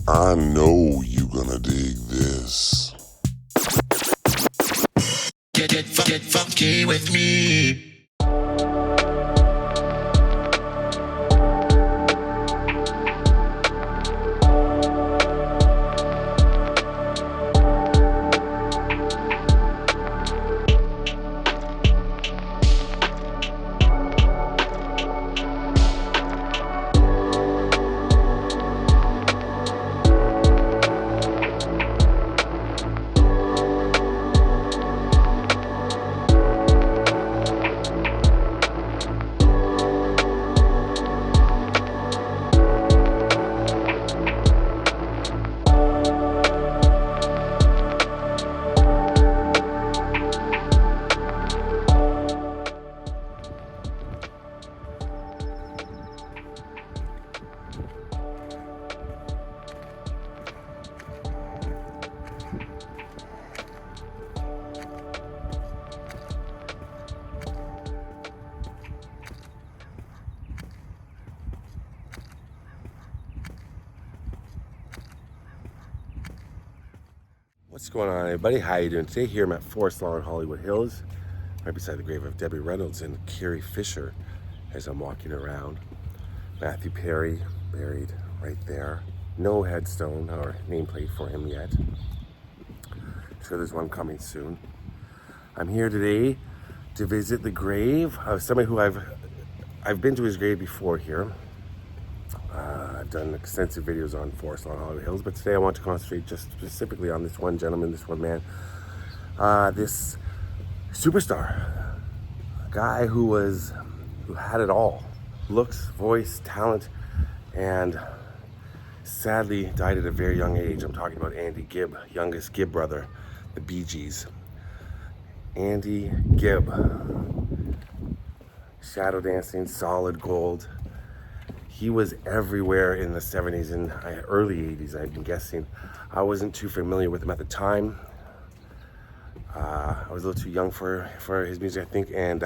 I know you gonna dig this. Get funky with me. What's going on, everybody? How you doing today? Here I'm at Forest Lawn, Hollywood Hills, right beside the grave of Debbie Reynolds and Carrie Fisher as I'm walking around. Matthew Perry buried right there. No headstone or nameplate for him yet. Sure there's one coming soon. I'm here today to visit the grave of somebody who I've been to his grave before here. I've done extensive videos on Forest Lawn, Hollywood Hills, but today I want to concentrate just specifically on this one gentleman, this one man, this superstar, a guy who had it all: looks, voice, talent, and sadly died at a very young age. I'm talking about Andy Gibb, youngest Gibb brother, the Bee Gees. Andy Gibb, shadow dancing, solid gold. He was everywhere in the 70s and early 80s, I'm guessing. I wasn't too familiar with him at the time. I was a little too young for his music, I think, and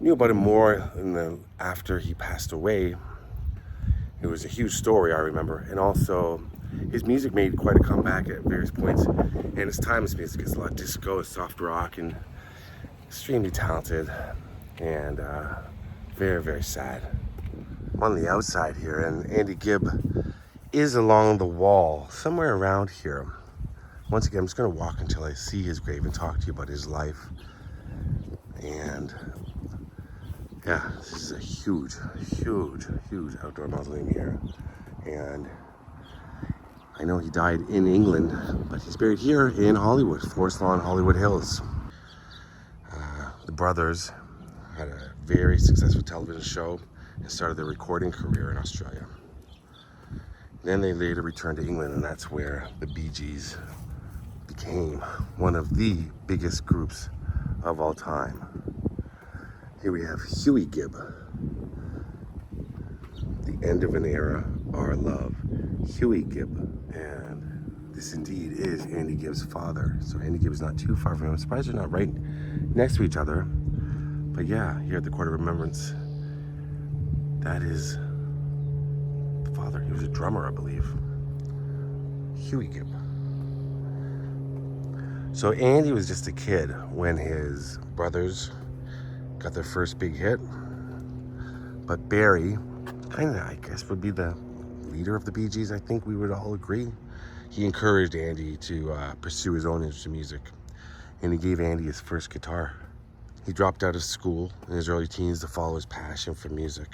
knew about him more after he passed away. It was a huge story, I remember. And also, his music made quite a comeback at various points. And his timeless music is a lot of disco, soft rock, and extremely talented. And very, very sad. I'm on the outside here, and Andy Gibb is along the wall, somewhere around here. Once again, I'm just gonna walk until I see his grave and talk to you about his life. And yeah, this is a huge, huge, huge outdoor mausoleum here. And I know he died in England, but he's buried here in Hollywood, Forest Lawn, Hollywood Hills. The brothers had a very successful television show and started their recording career in Australia. Then they later returned to England, and that's where the Bee Gees became one of the biggest groups of all time. Here we have Huey Gibb. The end of an era, our love. Huey Gibb. And this indeed is Andy Gibb's father. So Andy Gibb is not too far from him. I'm surprised they're not right next to each other. But yeah, here at the Court of Remembrance, that is the father. He was a drummer, I believe. Huey Gibb. So Andy was just a kid when his brothers got their first big hit. But Barry, kind of, I guess, would be the leader of the Bee Gees, I think we would all agree. He encouraged Andy to pursue his own interest in music. And he gave Andy his first guitar. He dropped out of school in his early teens to follow his passion for music.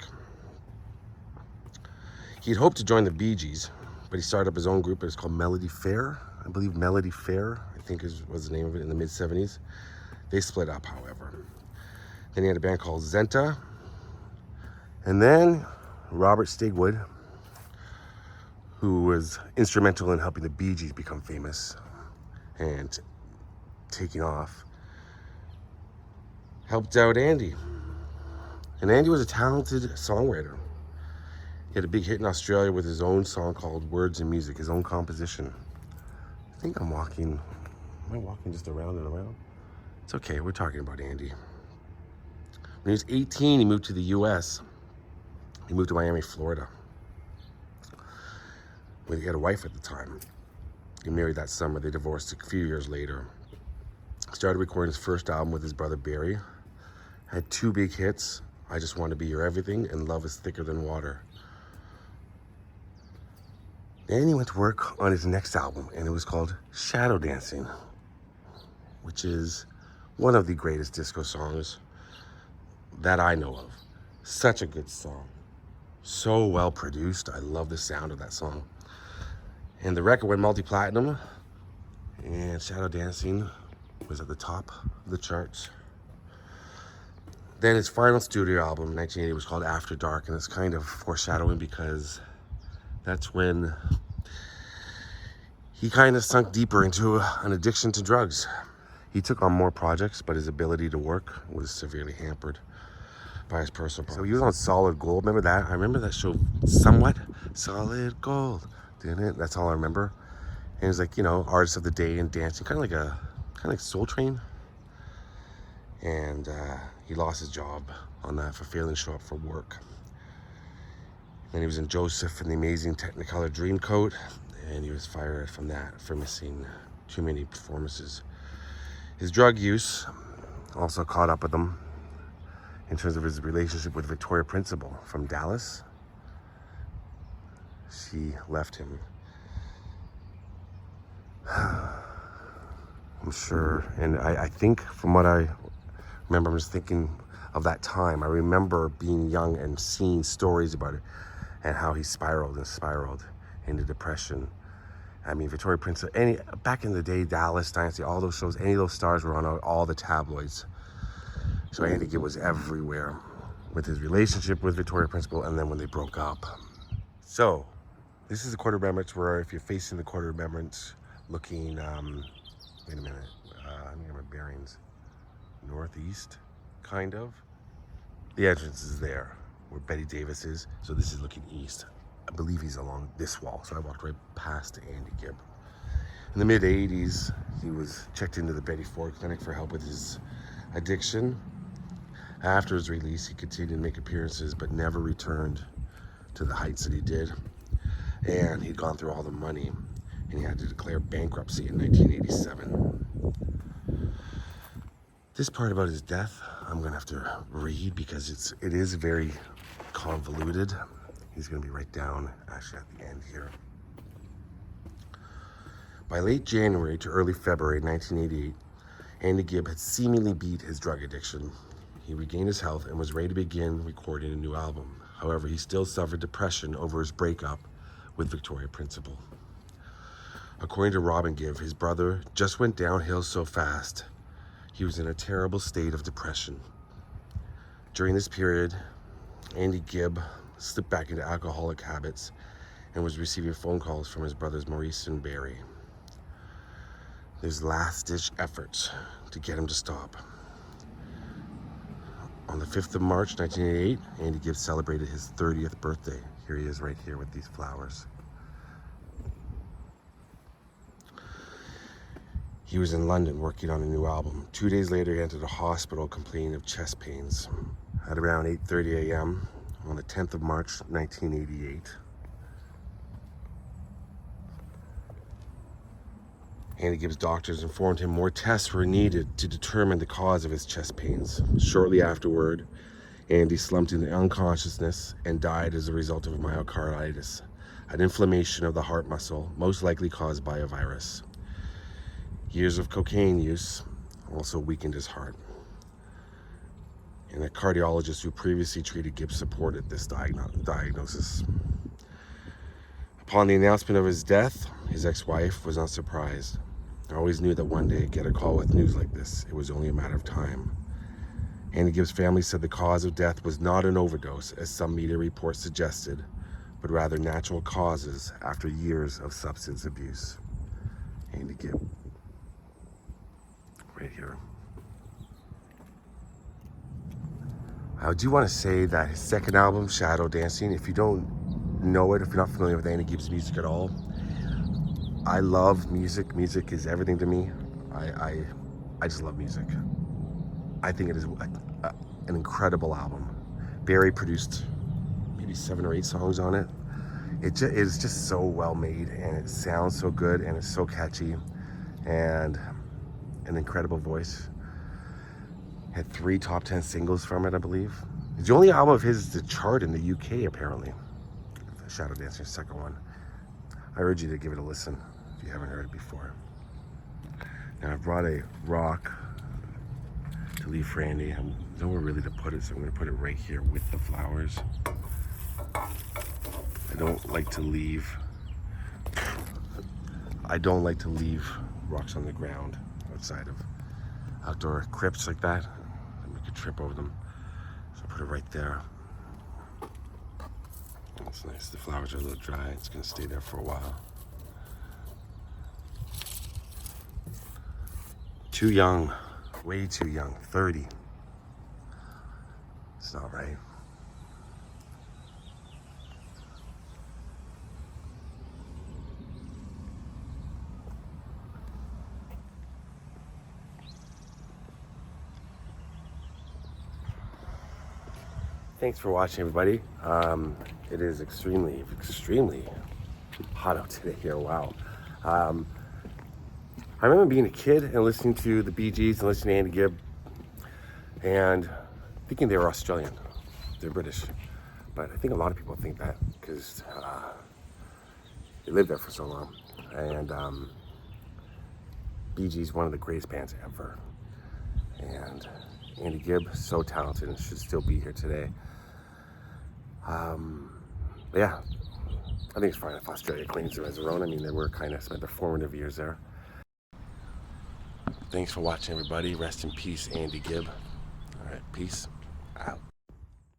He'd hoped to join the Bee Gees, but he started up his own group. It was called Melody Fair. I believe Melody Fair, I think was the name of it in the mid-70s. They split up, however. Then he had a band called Zenta. And then Robert Stigwood, who was instrumental in helping the Bee Gees become famous and taking off, helped out Andy. And Andy was a talented songwriter. He had a big hit in Australia with his own song called Words and Music, his own composition. I think am I walking just around and around? It's okay, we're talking about Andy. When he was 18, he moved to the US. He moved to Miami, Florida. Well, he had a wife at the time. He married that summer. They divorced a few years later. Started recording his first album with his brother Barry. Had 2 big hits, I Just Want to Be Your Everything and Love is Thicker Than Water. Then he went to work on his next album, and it was called Shadow Dancing, which is one of the greatest disco songs that I know of. Such a good song. So well produced. I love the sound of that song. And the record went multi-platinum, and Shadow Dancing was at the top of the charts. Then his final studio album in 1980 was called After Dark, and it's kind of foreshadowing because that's when he kind of sunk deeper into an addiction to drugs. He took on more projects, but his ability to work was severely hampered by his personal problems. So he was on Solid Gold. Remember that? I remember that show somewhat. Solid Gold. Didn't it? That's all I remember. And he was like, artist of the day and dancing, kind of like Soul Train. And he lost his job on that for failing to show up for work. Then he was in Joseph and the Amazing Technicolor Dreamcoat, and he was fired from that for missing too many performances. His drug use also caught up with him in terms of his relationship with Victoria Principal from Dallas. She left him. I'm sure, and I think from what I remember, I'm just thinking of that time. I remember being young and seeing stories about it and how he spiraled into depression. I mean, Victoria Principal, back in the day, Dallas Dynasty, all those shows, any of those stars were on all the tabloids. So Andy Gibb was everywhere with his relationship with Victoria Principal, and then when they broke up. So this is the Court of Remembrance, where if you're facing the Court of Remembrance looking, wait a minute, I need my bearings, northeast, kind of. The entrance is there, where Betty Davis is. So this is looking east. I believe he's along this wall. So I walked right past Andy Gibb. In the mid-'80s, he was checked into the Betty Ford Clinic for help with his addiction. After his release, he continued to make appearances, but never returned to the heights that he did. And he'd gone through all the money, and he had to declare bankruptcy in 1987. This part about his death, I'm gonna have to read because it is very convoluted. He's gonna be right down, actually at the end here. By late January to early February 1988, Andy Gibb had seemingly beat his drug addiction. He regained his health and was ready to begin recording a new album. However, he still suffered depression over his breakup with Victoria Principal. According to Robin Gibb, his brother just went downhill so fast, he was in a terrible state of depression. During this period, Andy Gibb slipped back into alcoholic habits and was receiving phone calls from his brothers Maurice and Barry. There's last-ditch efforts to get him to stop. On the 5th of March, 1988, Andy Gibb celebrated his 30th birthday. Here he is right here with these flowers. He was in London working on a new album. 2 days later, he entered a hospital complaining of chest pains. At around 8:30 a.m. on the 10th of March, 1988, Andy Gibb's doctors informed him more tests were needed to determine the cause of his chest pains. Shortly afterward, Andy slumped into unconsciousness and died as a result of myocarditis, an inflammation of the heart muscle, most likely caused by a virus. Years of cocaine use also weakened his heart. And a cardiologist who previously treated Gibb supported this diagnosis. Upon the announcement of his death, his ex-wife was not surprised. I always knew that one day I'd get a call with news like this. It was only a matter of time. Andy Gibb's family said the cause of death was not an overdose, as some media reports suggested, but rather natural causes after years of substance abuse. Andy Gibb. Right here. I do want to say that his second album, Shadow Dancing, if you don't know it, if you're not familiar with Andy Gibb's music at all, I love music. Music is everything to me. I just love music. I think it is an incredible album. Barry produced maybe 7 or 8 songs on it. It's just so well made, and it sounds so good, and it's so catchy, and an incredible voice. Had 3 top 10 singles from it, I believe. It's the only album of his to chart in the UK, apparently. Shadow Dancer's second one. I urge you to give it a listen if you haven't heard it before. Now I brought a rock to leave for Andy. I don't know where really to put it, so I'm going to put it right here with the flowers. I don't like to leave rocks on the ground outside of outdoor crypts like that. I could trip over them. So I put it right there. That's nice. The flowers are a little dry. It's going to stay there for a while. Too young. Way too young. 30. It's not right. Thanks for watching, everybody. It is extremely hot out today here. Wow. I remember being a kid and listening to the Bee Gees and listening to Andy Gibb and thinking they were Australian. They're British. But I think a lot of people think that because they lived there for so long. And Bee Gees, one of the greatest bands ever. And Andy Gibb, so talented and should still be here today. But yeah, I think it's fine if Australia claims them as their own. I mean, they were kind of spent their formative years there. Thanks for watching, everybody. Rest in peace, Andy Gibb. All right, peace out.